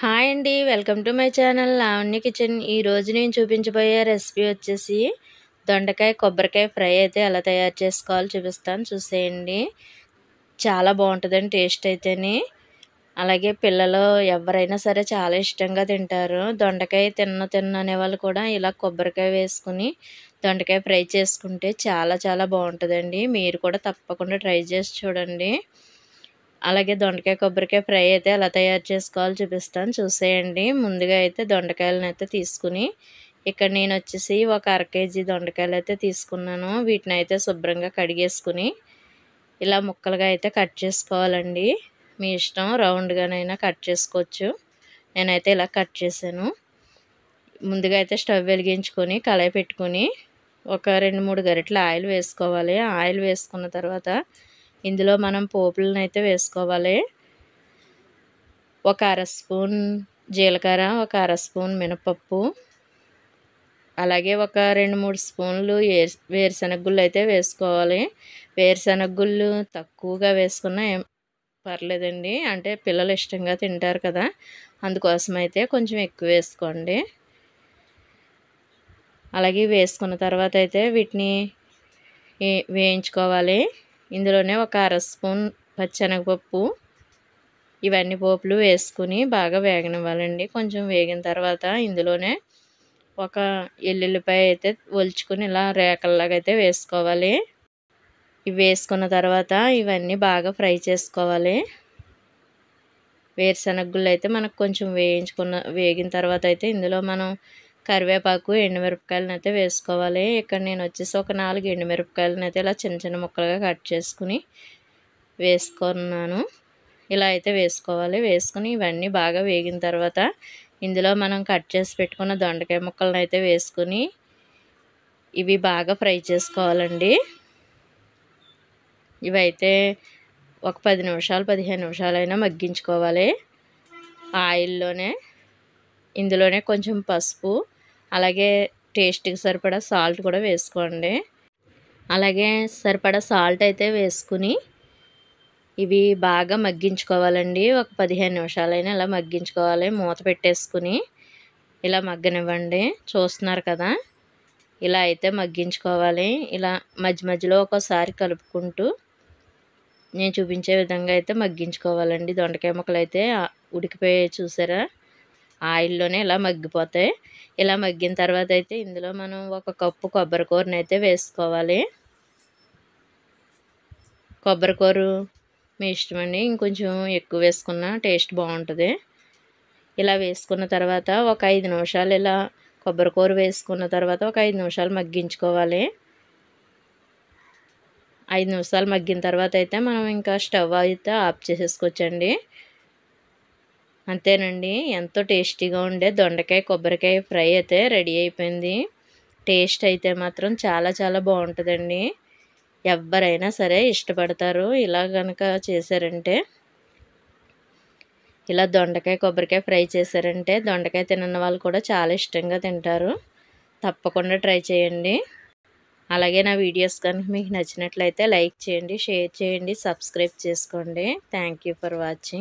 Hi అండి. Welcome to my channel Lavanya kitchen. ఈరోజు నేను చూపించబోయే రెసిపీ వచ్చేసి దొండకాయ కొబ్బరికాయ ఫ్రై అయితే ఎలా తయారు చేసుకోవాలో చూపిస్తాను, చూసేయండి. చాలా బాగుంటుందండి టేస్ట్ అయితేని. అలాగే పిల్లలు ఎవరైనా సరే చాలా ఇష్టంగా తింటారు. దొండకాయ తిన్న అనేవాళ్ళు కూడా ఇలా కొబ్బరికాయ వేసుకుని దొండకాయ ఫ్రై చేసుకుంటే చాలా చాలా బాగుంటుందండి. మీరు కూడా తప్పకుండా ట్రై చేసి చూడండి. అలాగే దొండకాయ కొబ్బరికాయ ఫ్రై అయితే ఎలా తయారు చేసుకోవాలో చూపిస్తాను, చూసేయండి. ముందుగా అయితే దొండకాయలను అయితే తీసుకుని ఇక్కడ నేను వచ్చేసి ఒక అర కేజీ దొండకాయలు అయితే తీసుకున్నాను. వీటిని అయితే శుభ్రంగా కడిగేసుకుని ఇలా ముక్కలుగా అయితే కట్ చేసుకోవాలండి. మీ ఇష్టం, రౌండ్గానైనా కట్ చేసుకోవచ్చు. నేనైతే ఇలా కట్ చేశాను. ముందుగా అయితే స్టవ్ వెలిగించుకొని కళాయి పెట్టుకొని ఒక 2-3 గరిటెల ఆయిల్ వేసుకోవాలి. ఆయిల్ వేసుకున్న తర్వాత ఇందులో మనం పోపులను అయితే వేసుకోవాలి. ఒక అర స్పూన్ జీలకర్ర, ఒక అర స్పూన్ మినపప్పు, అలాగే ఒక 2-3 స్పూన్లు వేరుశనగ గుళ్ళు అయితే వేసుకోవాలి. వేరుశనగ గుళ్ళు తక్కువగా వేసుకున్నా ఏం పర్లేదండి, అంటే పిల్లలు ఇష్టంగా తింటారు కదా, అందుకోసం అయితే కొంచెం ఎక్కువ వేసుకోండి. అలాగే వేసుకున్న తర్వాత అయితే వీటిని వేయించుకోవాలి. ఇందులోనే ఒక అర స్పూన్ పచ్చెనగపప్పు, ఇవన్నీ పోపులు వేసుకుని బాగా వేగనివ్వాలండి. కొంచెం వేగిన తర్వాత ఇందులోనే ఒక ఎల్లుల్లిపాయ అయితే ఒలుచుకుని ఇలా రేకల్లాగా అయితే వేసుకోవాలి. ఇవి వేసుకున్న తర్వాత ఇవన్నీ బాగా ఫ్రై చేసుకోవాలి. వేరుశనగ గుళ్ళు అయితే మనకు కొంచెం వేగిన తర్వాత అయితే ఇందులో మనం కరివేపాకు, ఎండుమిరపకాయలను అయితే వేసుకోవాలి. ఇక్కడ నేను వచ్చేసి ఒక 4 ఎండుమిరపకాయలను అయితే ఇలా చిన్న చిన్న ముక్కలుగా కట్ చేసుకుని వేసుకున్నాను. ఇలా అయితే వేసుకోవాలి. వేసుకుని ఇవన్నీ బాగా వేగిన తర్వాత ఇందులో మనం కట్ చేసి పెట్టుకున్న దొండకాయ ముక్కలను అయితే వేసుకుని ఇవి బాగా ఫ్రై చేసుకోవాలండి. ఇవైతే ఒక 10 నిమిషాలు 15 నిమిషాలైనా మగ్గించుకోవాలి ఆయిల్లోనే. ఇందులోనే కొంచెం పసుపు, అలాగే టేస్ట్కి సరిపడా సాల్ట్ కూడా వేసుకోండి. అలాగే సరిపడా సాల్ట్ అయితే వేసుకుని ఇవి బాగా మగ్గించుకోవాలండి. ఒక 15 నిమిషాలైనా ఇలా మగ్గించుకోవాలి. మూత పెట్టేసుకుని ఇలా మగ్గనివ్వండి. చూస్తున్నారు కదా, ఇలా అయితే మగ్గించుకోవాలి. ఇలా మధ్య మధ్యలో ఒకసారి కలుపుకుంటూ నేను చూపించే విధంగా అయితే మగ్గించుకోవాలండి. దొండకాయ ముక్కలు అయితే ఉడికిపోయాయి చూసారా, ఆయిల్లోనే ఇలా మగ్గిపోతాయి. ఇలా మగ్గిన తర్వాత అయితే ఇందులో మనం ఒక కప్పు కొబ్బరికూరని అయితే వేసుకోవాలి. కొబ్బరికూర మీ ఇష్టమండి, ఇంకొంచెం ఎక్కువ వేసుకున్న టేస్ట్ బాగుంటుంది. ఇలా వేసుకున్న తర్వాత ఒక 5 నిమిషాలు ఇలా కొబ్బరికూర వేసుకున్న తర్వాత ఒక 5 నిమిషాలు మగ్గించుకోవాలి. 5 నిమిషాలు మగ్గిన తర్వాత అయితే మనం ఇంకా స్టవ్ అయితే ఆఫ్ చేసేసుకోవచ్చండి. అంతేనండి, ఎంతో టేస్టీగా ఉండే దొండకాయ కొబ్బరికాయ ఫ్రై అయితే రెడీ అయిపోయింది. టేస్ట్ అయితే మాత్రం చాలా చాలా బాగుంటుందండి. ఎవరైనా సరే ఇష్టపడతారు ఇలా కనుక చేశారంటే. ఇలా దొండకాయ కొబ్బరికాయ ఫ్రై చేశారంటే దొండకాయ తినని వాళ్ళు కూడా చాలా ఇష్టంగా తింటారు. తప్పకుండా ట్రై చేయండి. అలాగే నా వీడియోస్ కనుక మీకు నచ్చినట్లయితే లైక్ చేయండి, షేర్ చేయండి, సబ్స్క్రైబ్ చేసుకోండి. Thank you for watching.